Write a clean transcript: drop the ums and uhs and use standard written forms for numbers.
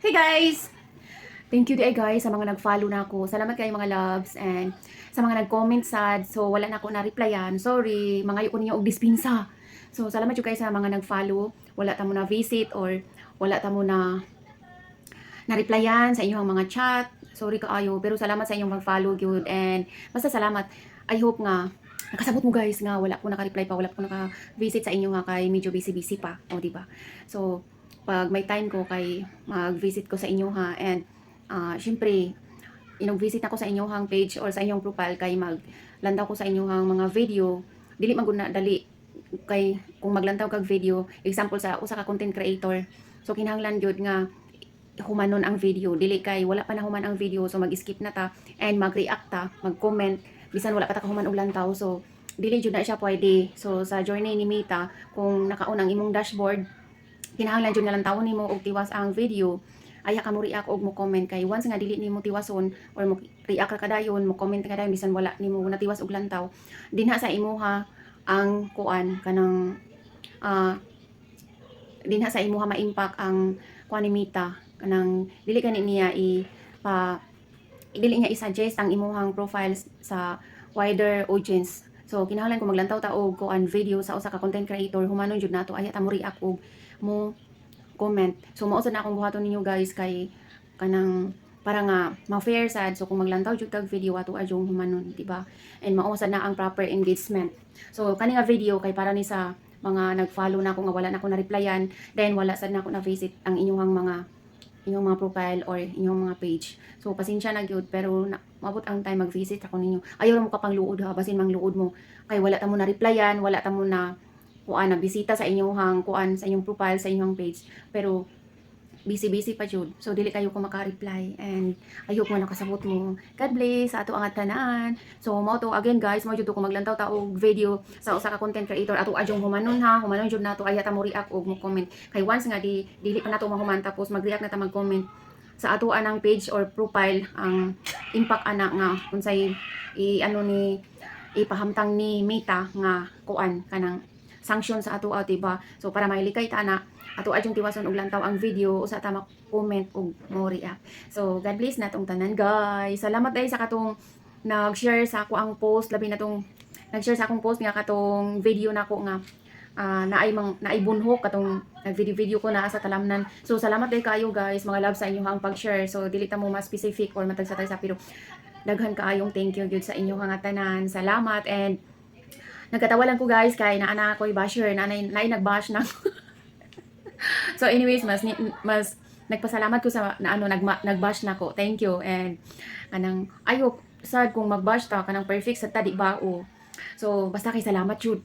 Hey guys! Thank you di guys sa mga nag-follow na ako. Salamat kayo mga loves and sa mga nag-comment sad. So wala na ako na-replyan. Sorry, mga ko ninyo og dispensa. So salamat yung guys sa mga nag-follow. Wala ta mo na visit or wala ta mo na replyan sa inyong mga chat. Sorry kaayo pero salamat sa inyong mag-follow gyud and basta salamat. I hope nga nakasabot mo guys nga wala ko naka-reply pa, wala ko naka-visit sa inyo nga kay medyo busy-busy pa. O di ba? So pag may time ko kay mag-visit ko sa inyo ha and syempre inong-visit ako sa inyong page or sa inyong profile kay maglantaw ko sa inyong mga video dili man gud na dali kay kung maglantaw kag video example sa usa ka content creator so kinahanglan gyud nga humanon ang video dili kay wala pa na human ang video so mag-skip na ta and mag-react ta mag-comment bisan wala pa ta human og lantaw so dili jud na siya pwede so sa journey ni Mita kung nakaon ang imong dashboard kinahanglan jud nga lantawon nimo og tiwas ang video aya ka mo react og mo comment kay once nga dili nimo tiwason or mo react ka kadayon mo comment ka kadayon bisan wala nimo natiwas og lantaw dinha sa imuha ang kuan kanang dinha sa imuha ma-impact ang kuan ni Mita kanang dili kani niya dili niya i-suggest ang imuhang profiles sa wider audience so kinahanglan kung maglantaw ta og kuan video sa usa ka content creator humanon jud nato aya ta mo react og mo comment. So mausad na akong buhaton ninyo guys kay kanang para nga ma-fair sad so kung maglantaw jud tag video ato adjong humanon, di ba? And mausad na ang proper engagement. So kani nga video kay para ni sa mga nag-follow na ako nga wala na ako na-replyan, then wala sad na ako na-visit ang inyong mga profile or inyong mga page. So pasensya na gyud pero mabot ang time mag-visit ako ninyo. Ayaw ra mo kapang luod ha basin mang luod mo kay wala ta mo na-replyan, wala ta mo na kuan na bisita sa inyong kuan sa inyong profile sa inyong page pero busy pa jud so dili kayo ko maka-reply and I hope nga nakasabot mo. God bless sa ato ang tanan. So mo to again guys mo jud ko maglantaw ta og video sa usa ka content creator ato adjong humanon humanon jud nato aya ta mo react og mo comment kay once nga dili pa nato mahuman tapos mag-react na ta mag-comment sa ato anang page or profile ang impact ana nga unsay ipahamtang ni Mita nga kuan kanang sanction sa ato diba? So para mailikay ta na ato adjong tiwason og lantaw ang video usa ta comment og mo react. So God bless natong tanan guys. Salamat dai sa katong nag-share sa ako ang post labi na tong nag-share sa akong post nga katong video nako nga naay bunhok katong nag-video ko na sa talamnan. So salamat dai kayo guys mga love sa inyong pag-share. So dili ta mo mas specific or matag sa pero daghan kaayong thank you gyud sa inyong tanan. Salamat and nagkatawa lang ko guys kay naana ko'y basher na nag-bash na so anyways mas nagpasalamat ko sa nag-bash na ko thank you and kanang ayok sad kung mag-bash ta kanang perfect sa tadi bao so basta kay salamat jud